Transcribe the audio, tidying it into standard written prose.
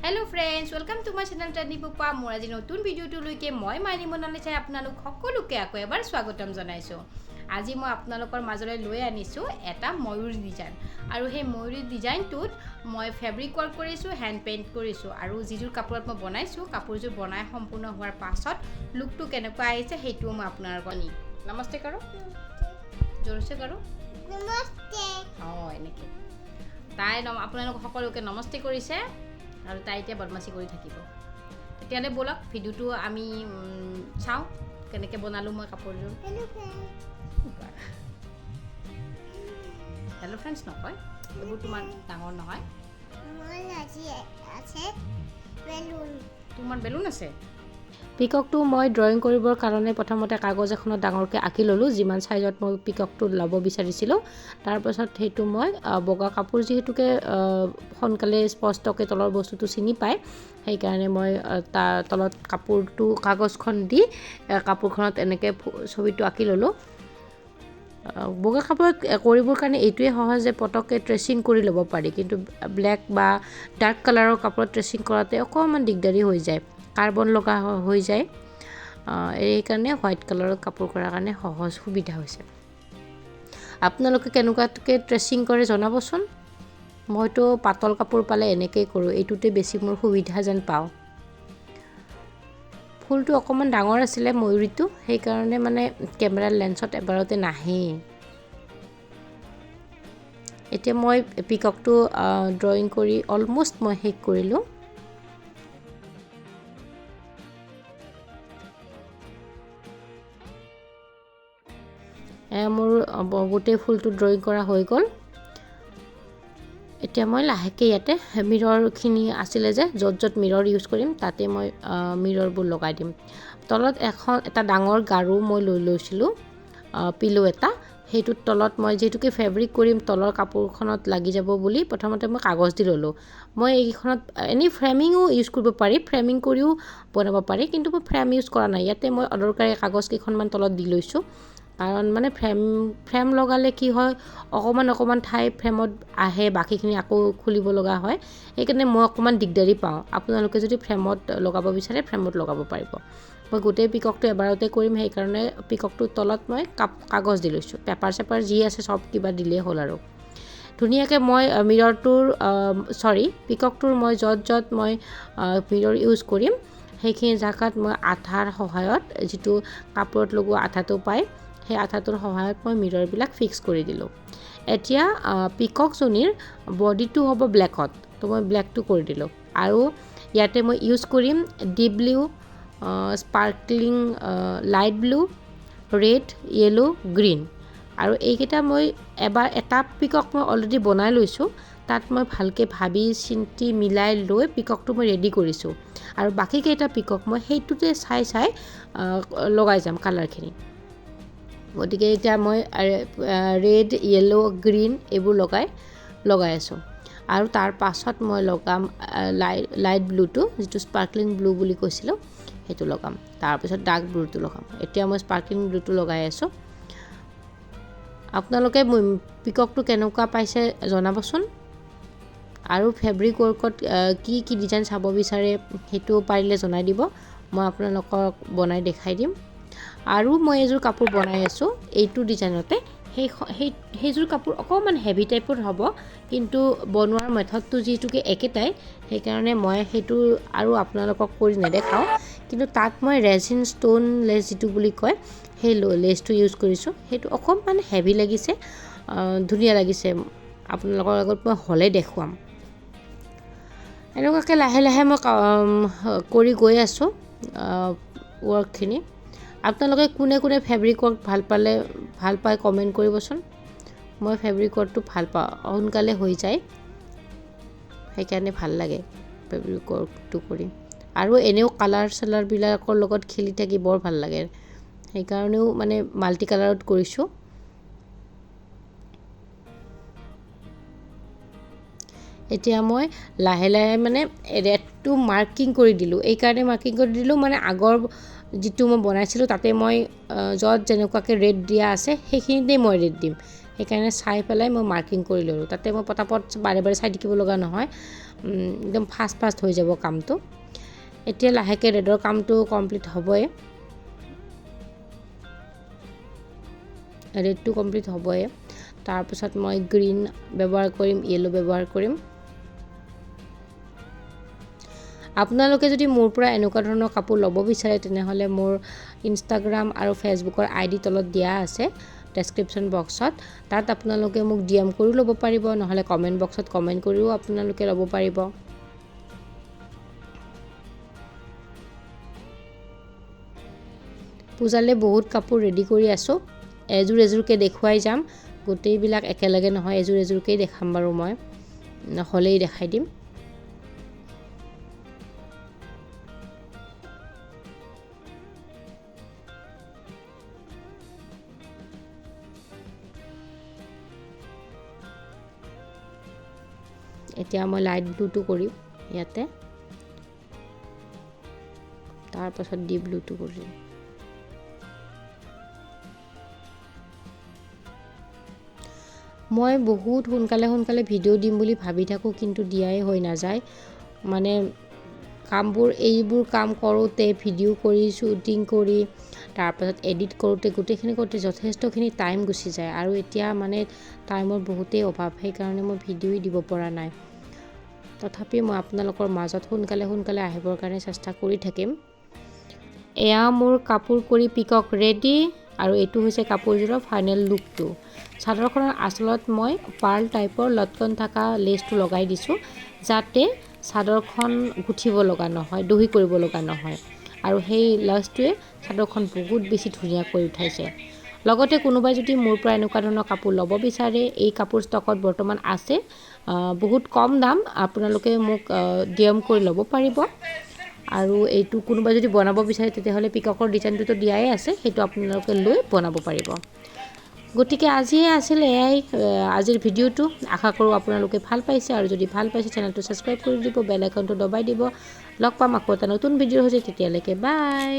Hello friends, welcome to my channel Tani Pupa. মোৰ আজি নতুন ভিডিওটো লৈকে মই মাইনি মনালে চাই আপোনালোক সকলোকে আকৌ এবাৰ স্বাগতম জনাইছো। আজি মই আপোনালোকৰ মাজলৈ লৈ আনিছো এটা ময়ূৰী ডিজাইন আৰু সেই ময়ূৰী ডিজাইনটোত মই ফেব্ৰিক ৱৰ্ক কৰিছো, হ্যান্ড পেইন্ট কৰিছো আৰু যিজোৰ কাপোৰত মই বনাইছো কাপোৰজোৰ বনাই সম্পূৰ্ণ হোৱাৰ পাছত লুকটো কেনেকুৱা আহিছে হেইটো মই আপোনালোকক নি নমস্তে কৰো জোৰছে কৰো নমস্তে এনেকে তাই আপোনালোক সকলোকে নমস্তে কৰিছে আৰু তাই এতিয়া বদমাসি কৰি থাকিব তেতিয়ালে বলক ভিডিওটো আমি চাও কেনেকৈ বনালো মই কাপোৰজোৰ হেল্ল' ফ্ৰেণ্ডছ নকয় এইবোৰ তোমাৰ ডাঙৰ নহয় মই আজি আছে বেলুন তোমাৰ বেলুন আছে পিককটো মই ড্ৰয়িং কৰিবৰ কাৰণে প্ৰথমতে কাগজ এখনত ডাঙৰকৈ আঁকি ল'লোঁ যিমান সাইজত মই পিককটো ল'ব বিচাৰিছিলোঁ তাৰ পাছত হেতু মই বগা কাপোৰ যেহেতুকে সোনকালে স্পষ্টকৈ তলৰ বস্তুটো চিনি পায় সেই কাৰণে মই তাৰ তলত কাপোৰটো কাগজখন দি কাপোৰখনত এনেকৈ ছবিটো আঁকি ল'লোঁ বগা কাপোৰত কৰিবৰ কাৰণে এইটোৱে সহজ যে পটককে ট্ৰেচিং কৰি ল'ব পাৰি কিন্তু ব্ল্যাক বা ডাৰ্ক কালাৰৰ কাপোৰত ট্ৰেচিং কৰাতে অকণমান দিগদাৰি হৈ যায় কাৰ্বন লগা হৈ যায় এই কাৰণে হোৱাইট কালাৰৰ কাপোৰ কৰাৰ কাৰণে সহজ সুবিধা হৈছে আপোনালোকে কেনেকুৱাকৈ ট্ৰেচিং কৰে জনাবচোন মইতো পাতল কাপোৰ পালে এনেকৈ কৰোঁ এইটোতে বেছি মোৰ সুবিধা যেন পাওঁ ফুলটো অকণমান ডাঙৰ আছিলে ময়ূৰীটো সেই কাৰণে মানে কেমেৰাৰ লেন্সত এবাৰতে নাহে এতিয়া মই পিককটো ড্ৰয়িং কৰি অলমোষ্ট মই শেষ কৰিলোঁ মোৰ গোটেই ফুলটো ড্ৰয়িং কৰা হৈ গ'ল এতিয়া মই লাহেকৈ ইয়াতে মিৰৰখিনি আছিলে যে য'ত মিৰৰ ইউজ কৰিম তাতে মই মিৰৰবোৰ লগাই দিম তলত এটা ডাঙৰ গাৰু মই লৈ লৈছিলোঁ পিলো এটা সেইটোৰ তলত মই যেহেতুকে ফেব্ৰিক কৰিম তলৰ কাপোৰখনত লাগি যাব বুলি প্ৰথমতে মই কাগজ দি ল'লোঁ মই এইখনত এনি ফ্ৰেমিঙো ইউজ কৰিব পাৰি ফ্ৰেমিং কৰিও বনাব পাৰি কিন্তু মই ফ্ৰেম ইউজ কৰা নাই ইয়াতে মই অদৰকাৰী কাগজ কেইখনমান তলত দি লৈছোঁ কাৰণ মানে ফ্ৰেম লগালে কি হয় অকমান ঠাই ফ্ৰেমত আহে বাকিখিনি আকৌ খুলিব লগা হয় এইকাৰণে মই অকমান দিগদাৰি পাওঁ আপোনালোকে যদি ফ্ৰেমত লগাব বিচাৰে ফ্ৰেমত লগাব পাৰিব মই গোটেই পিককটো এবাৰতে কৰিম সেই কাৰণে পিককটোৰ তলত মই কাগজ দি লৈছোঁ পেপাৰ যি আছে সব কিবা দিলেই হ'ল আৰু ধুনীয়াকৈ মই মিৰৰটোৰ পিককটোৰ মই য'ত মই মিৰৰ ইউজ কৰিম সেইখিনি জাগাত মই আঠাৰ সহায়ত যিটো কাপোৰত লগোৱা আঠাটো পায় সেই আঠাটোৰ সহায়ত মই মিৰৰবিলাক ফিক্স কৰি দিলোঁ এতিয়া পিককজনীৰ বডিটো হ'ব ব্লেকত তো মই ব্লেকটো কৰি দিলোঁ আৰু ইয়াতে মই ইউজ কৰিম deep blue sparkling light blue red yellow green আৰু এইকেইটা মই এবাৰ এটা পিকক মই অলৰেডি বনাই লৈছোঁ তাত মই ভালকৈ ভাবি চিন্তি মিলাই লৈ পিককটো মই ৰেডি কৰিছোঁ আৰু বাকীকেইটা পিকক মই সেইটোতে চাই লগাই যাম কালাৰখিনি গতিকে এতিয়া মই ৰেড য়েলো গ্ৰীণ এইবোৰ লগাই আছোঁ আৰু তাৰ পাছত মই লগাম লাইট ব্লুটো যিটো স্পাৰ্কলিং ব্লু বুলি কৈছিলোঁ সেইটো লগাম তাৰপিছত ডাৰ্ক ব্লুটো লগাম এতিয়া মই স্পাৰ্কলিং ব্লুটো লগাই আছোঁ আপোনালোকে পিককটো কেনেকুৱা পাইছে জনাবচোন আৰু ফেব্ৰিক ৱৰ্কত কি ডিজাইন চাব বিচাৰে সেইটো পাৰিলে জনাই দিব মই আপোনালোকক বনাই দেখাই দিম আৰু মই এযোৰ কাপোৰ বনাই আছোঁ এইটো ডিজাইনতে সেইযোৰ কাপোৰ অকণমান হেভি টাইপৰ হ'ব কিন্তু বনোৱাৰ মেথডটো যিহেতুকে একেটাই সেইকাৰণে মই সেইটো আৰু আপোনালোকক কৰি নেদেখাওঁ কিন্তু তাত মই ৰেজিন ষ্ট'ন লেছ যিটো বুলি কয় সেই লেছটো ইউজ কৰিছোঁ সেইটো অকণমান হেভি লাগিছে ধুনীয়া লাগিছে আপোনালোকৰ আগত মই হ'লে দেখুৱাম এনেকুৱাকৈ লাহে লাহে মই কৰি গৈ আছোঁ ৱৰ্কখিনি আপোনালোকে কোনে ফেব্ৰিক ৱৰ্ক ভাল পায় কমেণ্ট কৰিবচোন মই ফেব্ৰিক ৱৰ্কটো ভাল পাওঁ সোনকালে হৈ যায় সেইকাৰণে ভাল লাগে ফেব্ৰিক ৱৰ্কটো কৰি আৰু এনেও কালাৰবিলাকৰ লগত খেলি থাকি বৰ ভাল লাগে সেইকাৰণেও মানে মাল্টি কালাৰত কৰিছোঁ এতিয়া মই লাহে লাহে মানে ৰেডটো মাৰ্কিং কৰি দিলোঁ এইকাৰণে মাৰ্কিং কৰি দিলোঁ মানে আগৰ যিটো মই বনাইছিলোঁ তাতে মই য'ত যেনেকুৱাকৈ ৰেড দিয়া আছে সেইখিনিতে মই ৰেড দিম সেইকাৰণে চাই পেলাই মই মাৰ্কিং কৰি ল'লোঁ তাতে মই পটাপট বাৰে চাই থাকিব লগা নহয় একদম ফাষ্ট হৈ যাব কামটো এতিয়া লাহেকৈ ৰেডৰ কামটো কমপ্লিট হ'বই ৰেডটো কমপ্লিট হ'বই তাৰপিছত মই গ্ৰীণ ব্যৱহাৰ কৰিম য়েলো ব্যৱহাৰ কৰিম আপোনালোকে যদি মোৰ পৰা এনেকুৱা ধৰণৰ কাপোৰ ল'ব বিচাৰে তেনেহ'লে মোৰ ইনষ্টাগ্ৰাম আৰু ফেচবুকৰ আইডি তলত দিয়া আছে ডেছক্ৰিপশ্যন বক্সত তাত আপোনালোকে মোক ডিএম কৰিও ল'ব পাৰিব নহ'লে কমেণ্ট বক্সত কমেণ্ট কৰিও আপোনালোকে ল'ব পাৰিব পূজালৈ বহুত কাপোৰ ৰেডি কৰি আছোঁ এযোৰকৈ দেখুৱাই যাম গোটেইবিলাক একেলগে নহয় এযোৰকৈ দেখাম বাৰু মই নহ'লেই দেখাই দিম এতিয়া মই লাইট ব্লুটো কৰিম ইয়াতে তাৰপাছত ডিপ ব্লুটো কৰিম মই বহুত সোনকালে ভিডিঅ' দিম বুলি ভাবি থাকোঁ কিন্তু দিয়াই হৈ নাযায় মানে এইবোৰ কাম কৰোঁতে ভিডিঅ' কৰি শ্বুটিং কৰি তাৰপাছত এডিট কৰোঁতে গোটেইখিনি কৰোঁতে যথেষ্টখিনি টাইম গুচি যায় আৰু এতিয়া মানে টাইমৰ বহুতেই অভাৱ সেইকাৰণে মই ভিডিঅ'ই দিব পৰা নাই তথাপি মই আপোনালোকৰ মাজত সোনকালে আহিবৰ কাৰণে চেষ্টা কৰি থাকিম এয়া মোৰ কাপোৰ কৰি পিকক ৰেডি আৰু এইটো হৈছে কাপোৰযোৰৰ ফাইনেল লুকটো চাদৰখনৰ আঁচলত মই পাৰ্ল টাইপৰ লটকন থকা লেচটো লগাই দিছোঁ যাতে চাদৰখন গুঠিব লগা নহয় দহি কৰিব লগা নহয় আৰু সেই লেচটোৱে চাদৰখন বহুত বেছি ধুনীয়া কৰি উঠাইছে লগতে কোনোবাই যদি মোৰ পৰা এনেকুৱা ধৰণৰ কাপোৰ ল'ব বিচাৰে এই কাপোৰ ষ্টকত বৰ্তমান আছে বহুত কম দাম আপোনালোকে মোক ডিএম কৰি ল'ব পাৰিব আৰু এইটো কোনোবাই যদি বনাব বিচাৰে তেতিয়াহ'লে পিককৰ ডিজাইনটোতো দিয়াই আছে সেইটো আপোনালোকে লৈ বনাব পাৰিব গতিকে আজিয়ে আছিল এয়াই আজিৰ ভিডিঅ'টো আশা কৰোঁ আপোনালোকে ভাল পাইছে আৰু যদি ভাল পাইছে চেনেলটো ছাবস্ক্ৰাইব কৰি দিব বেল আইকনটো দবাই দিব লগ পাম আকৌ এটা নতুন ভিডিঅ'ৰ সৈতে তেতিয়ালৈকে বাই